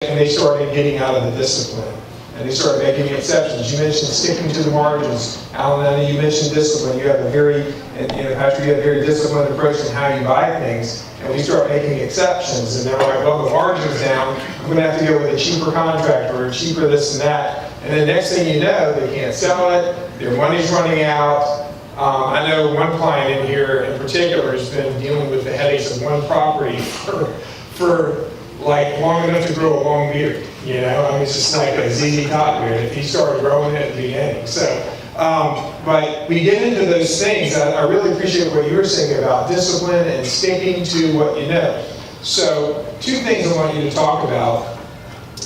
and they started getting out of the discipline. And they started making exceptions. You mentioned sticking to the margins. Alan, I know you mentioned discipline. You have a very, Pastor, you have a very disciplined approach in how you buy things. And we start making exceptions. And they're like, well, the margin's down. I'm going to have to go with a cheaper contractor or cheaper this and that. And then next thing you know, they can't sell it. Their money's running out. I know one client in here in particular has been dealing with the headaches of one property for like long enough to grow a long beard. It's just like a ZZ Top beard if he started growing it at the beginning. So, but we get into those things. I really appreciate what you were saying about discipline and sticking to what you know. So, two things I want you to talk about.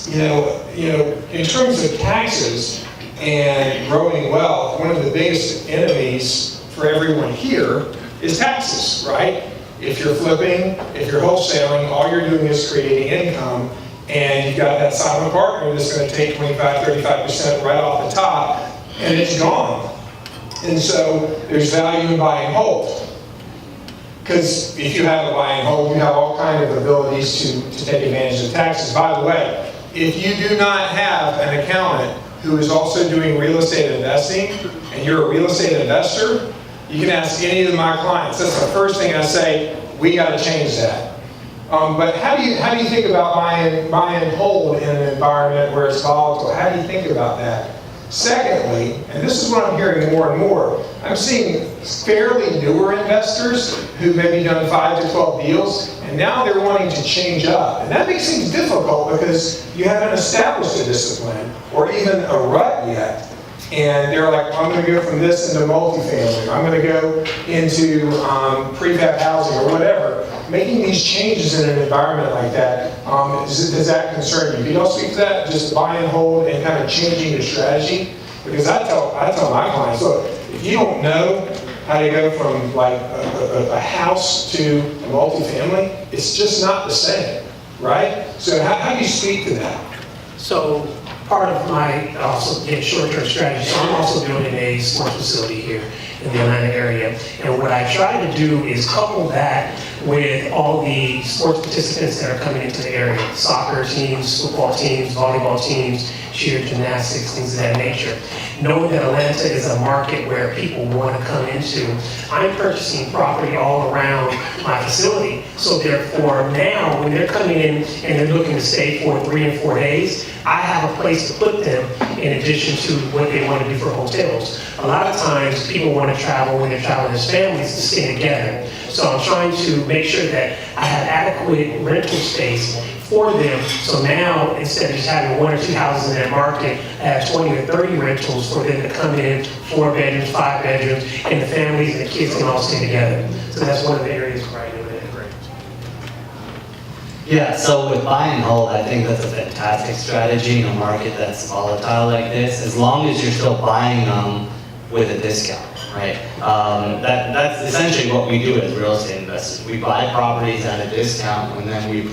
In terms of taxes and growing wealth, one of the biggest enemies for everyone here is taxes, right? If you're flipping, if you're wholesaling, all you're doing is creating income, and you've got that silent partner that's going to take 25, 35% right off the top, and it's gone. And so there's value in buy and hold. Because if you have a buy and hold, you have all kinds of abilities to take advantage of taxes. By the way, if you do not have an accountant who is also doing real estate investing, and you're a real estate investor, you can ask any of my clients. That's the first thing I say, we got to change that. But how do you think about buy and hold in an environment where it's volatile? How do you think about that? Secondly, and this is what I'm hearing more and more, I'm seeing fairly newer investors who maybe done 5 to 12 deals, and now they're wanting to change up. And that makes things difficult because you haven't established a discipline or even a rut yet. And they're like, well, I'm going to go from this into multifamily. I'm going to go into prefab housing or whatever. Making these changes in an environment like that, does that concern you? Can y'all speak to that? Just buy and hold and kind of changing your strategy? Because I tell my clients, look, if you don't know how to go from like a house to a multifamily, it's just not the same, right? So how do you speak to that? So part of my short-term strategy, so I'm also building a sports facility here in the Atlanta area. And what I try to do is couple that with all the sports participants that are coming into the area. Soccer teams, football teams, volleyball teams, cheer, gymnastics, things of that nature. Knowing that Atlanta is a market where people want to come into, I'm purchasing property all around my facility. So therefore now, when they're coming in and they're looking to stay for 3 and 4 days, I have a place to put them in addition to what they want to do for hotels. A lot of times people want to travel when they're traveling as families to stay together. So I'm trying to make sure that I have adequate rental space for them. So now, instead of just having 1 or 2 houses in that market, I have 20 or 30 rentals for them to come in, 4 bedrooms, 5 bedrooms, and the families and the kids can all stay together. So that's one of the areas where I do that. Yeah, so with buy and hold, I think that's a fantastic strategy in a market that's volatile like this, as long as you're still buying them with a discount, right? That's essentially what we do as real estate investors. We buy properties at a discount and then we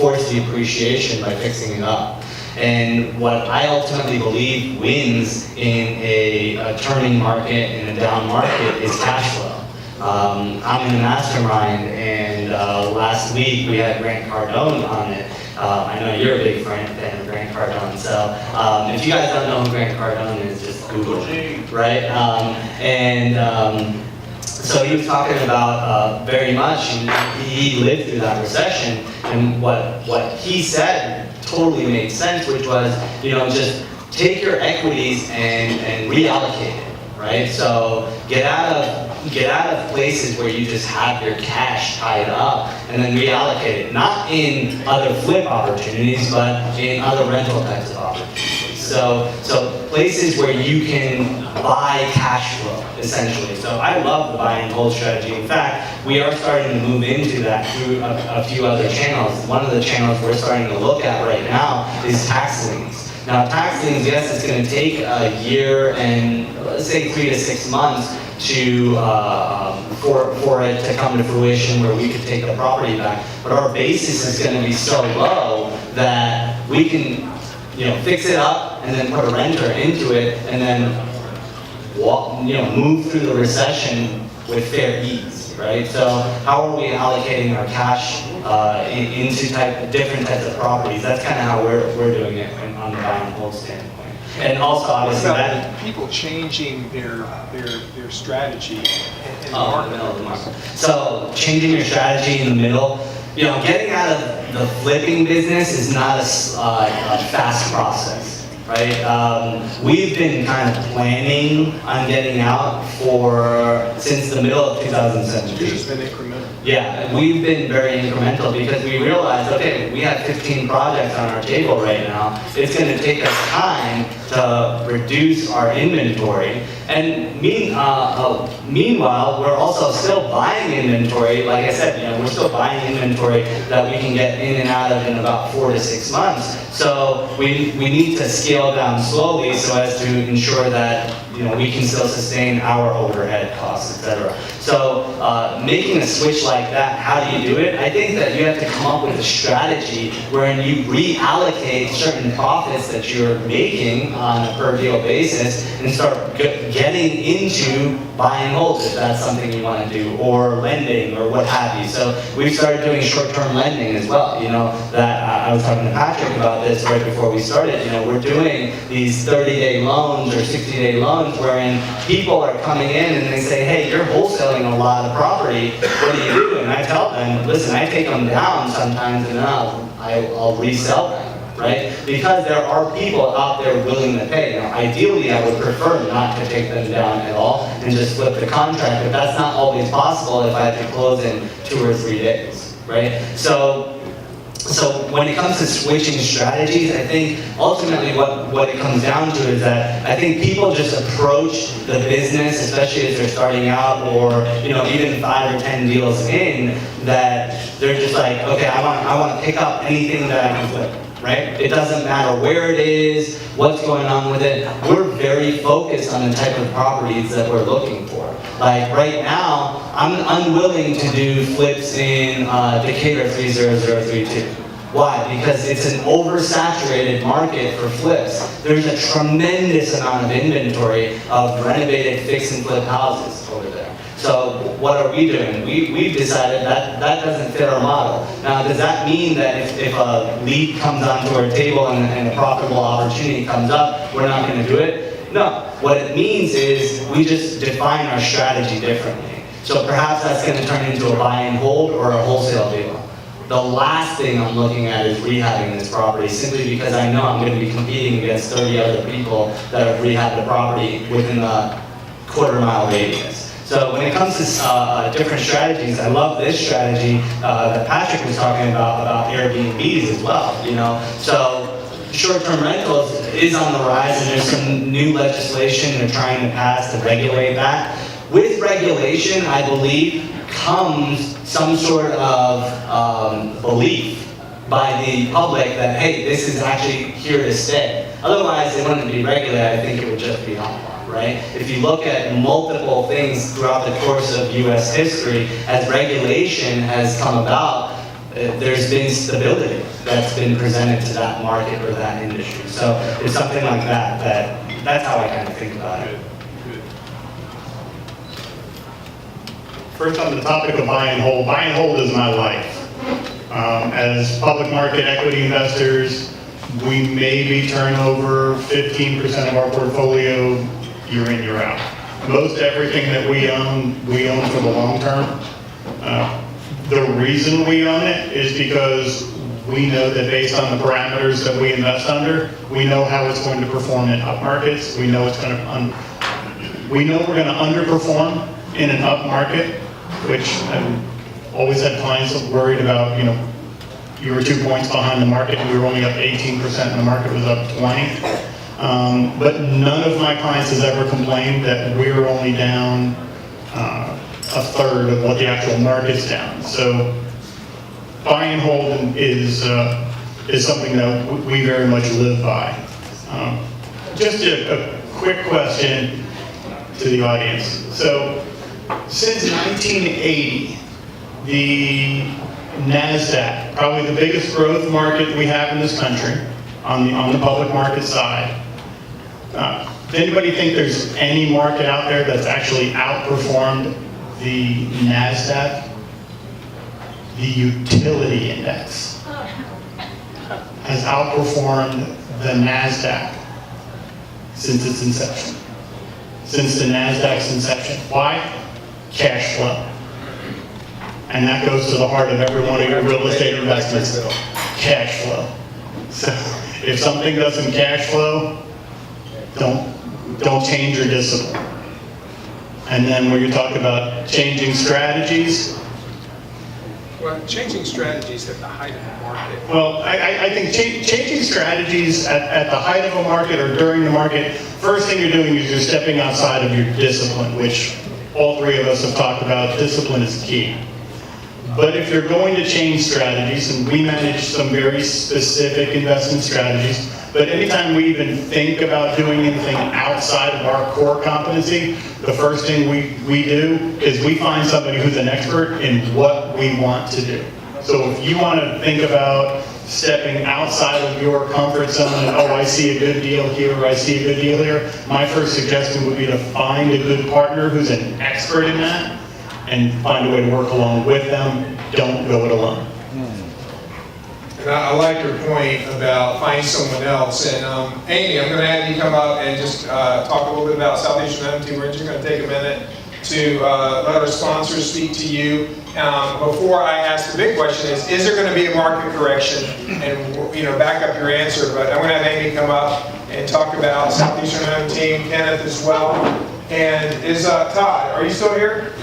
force the appreciation by fixing it up. And what I ultimately believe wins in a turning market, in a down market, is cash flow. I'm in the mastermind, and last week we had Grant Cardone on it. I know you're a big fan of Grant Cardone, so if you guys don't know who Grant Cardone is, just Google it, right? So he was talking about very much, he lived through that recession, and what he said totally made sense, which was, just take your equities and reallocate it, right? So get out of places where you just have your cash tied up and then reallocate it, not in other flip opportunities, but in other rental types of opportunities. So places where you can buy cash flow, essentially. So I love the buy and hold strategy. In fact, we are starting to move into that through a few other channels. One of the channels we're starting to look at right now is tax liens. Now, tax liens, yes, it's going to take a year and let's say 3 to 6 months to for it to come to fruition where we could take the property back. But our basis is going to be so low that we can, fix it up and then put a renter into it and then move through the recession with fair ease. right? So how are we allocating our cash into different types of properties? That's kind of how we're doing it on the buy and hold standpoint. And also, obviously, that People changing their strategy in the in market. the middle of the market. So changing your strategy in the middle, you know, getting out of the flipping business is not a fast process, right? We've been kind of planning on getting out since the middle of 2017. It's just been incremental. Yeah, we've been very incremental because we realized, okay, we have 15 projects on our table right now. It's going to take us time to reduce our inventory. And meanwhile, we're also still buying inventory. Like I said, you know, we're still buying inventory that we can get in and out of in about 4 to 6 months. So we need to scale down slowly so as to ensure that, you know, we can still sustain our overhead costs, et cetera. So making a switch like that, how do you do it? I think that you have to come up with a strategy wherein you reallocate certain profits that you're making on a per deal basis and start getting into buy and hold if that's something you want to do, or lending or what have you. So we've started doing short-term lending as well. You know, that I was talking to Patrick about this right before we started. You know, we're doing these 30-day loans or 60-day loans wherein people are coming in and they say, hey, you're wholesaling a lot of property, what do you do? And I tell them, listen, I take them down sometimes and then I'll resell them. Right? Because there are people out there willing to pay. Now, ideally, I would prefer not to take them down at all and just flip the contract, but that's not always possible if I have to close in 2 or 3 days, right? So when it comes to switching strategies, I think ultimately what it comes down to is that I think people just approach the business, especially as they're starting out, or you know, even 5 or 10 deals in, that they're just like, okay, I want to pick up anything that I can flip. Right? It doesn't matter where it is, what's going on with it. We're very focused on the type of properties that we're looking for. Like right now, I'm unwilling to do flips in Decatur 30032. Why? Because it's an oversaturated market for flips. There's a tremendous amount of inventory of renovated fix and flip houses over there. So what are we doing? We've decided that doesn't fit our model. Now, does that mean that if a lead comes onto our table and a profitable opportunity comes up, we're not going to do it? No. What it means is we just define our strategy differently. So perhaps that's going to turn into a buy and hold or a wholesale deal. The last thing I'm looking at is rehabbing this property, simply because I know I'm going to be competing against 30 other people that have rehabbed the property within a quarter-mile radius. So when it comes to different strategies, I love this strategy that Patrick was talking about Airbnbs as well. You know, so short-term rentals is on the rise, and there's some new legislation they're trying to pass to regulate that. With regulation, I believe, comes some sort of belief by the public that, hey, this is actually here to stay. Otherwise, it wouldn't be regulated. I think it would just be outlawed. Right? If you look at multiple things throughout the course of U.S. history, as regulation has come about, there's been stability that's been presented to that market or that industry. So it's something like that's how I kind of think about it. First, on the topic of buy and hold is my life. As public market equity investors, we maybe turn over 15% of our portfolio year in, year out. Most everything that we own for the long term. The reason we own it is because we know that based on the parameters that we invest under, we know how it's going to perform in up markets. We know we're going to underperform in an up market, which I've always had clients worried about. You know, you were 2 points behind the market, and we were only up 18%, and the market was up 20%. But none of my clients has ever complained that we're only down a third of what the actual market's down. So buy and hold is something that we very much live by. Just a quick question to the audience. So since 1980, the NASDAQ, probably the biggest growth market we have in this country on the public market side, does anybody think there's any market out there that's actually outperformed the NASDAQ, the utility index has outperformed the NASDAQ since its inception. Since the NASDAQ's inception. Why? Cash flow. And that goes to the heart of every one of your real estate investments. Cash flow. So if something doesn't cash flow, don't change your discipline. And then when you talk about changing strategies, Well, changing strategies at the height of the market. well, I think changing strategies at the height of a market or during the market, first thing you're doing is you're stepping outside of your discipline, which all three of us have talked about. Discipline is key. But if you're going to change strategies, and we manage some very specific investment strategies, but anytime we even think about doing anything outside of our core competency, the first thing we do is we find somebody who's an expert in what we want to do. So if you want to think about stepping outside of your comfort zone and, oh, I see a good deal here, or I see a good deal here, my first suggestion would be to find a good partner who's an expert in that and find a way to work along with them. Don't go it alone. And I like your point about finding someone else. And Amy, I'm going to have you come up and just talk a little bit about Southeastern Home Team. We're just going to take a minute to let our sponsors speak to you. Before I ask the big question is there going to be a market correction? And back up your answer. But I'm going to have Amy come up and talk about Southeastern Home Team, Kenneth as well. And is Todd, are you still here?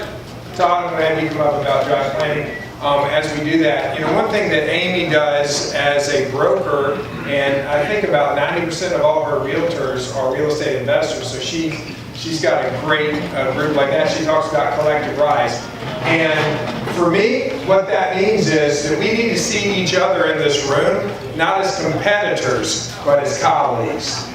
Todd, I'm going to have you come up about drive planning. As we do that, one thing that Amy does as a broker, and I think about 90% of all of her realtors are real estate investors, so she's got a great group like that. She talks about Collective Rise. And for me, what that means is that we need to see each other in this room, not as competitors, but as colleagues.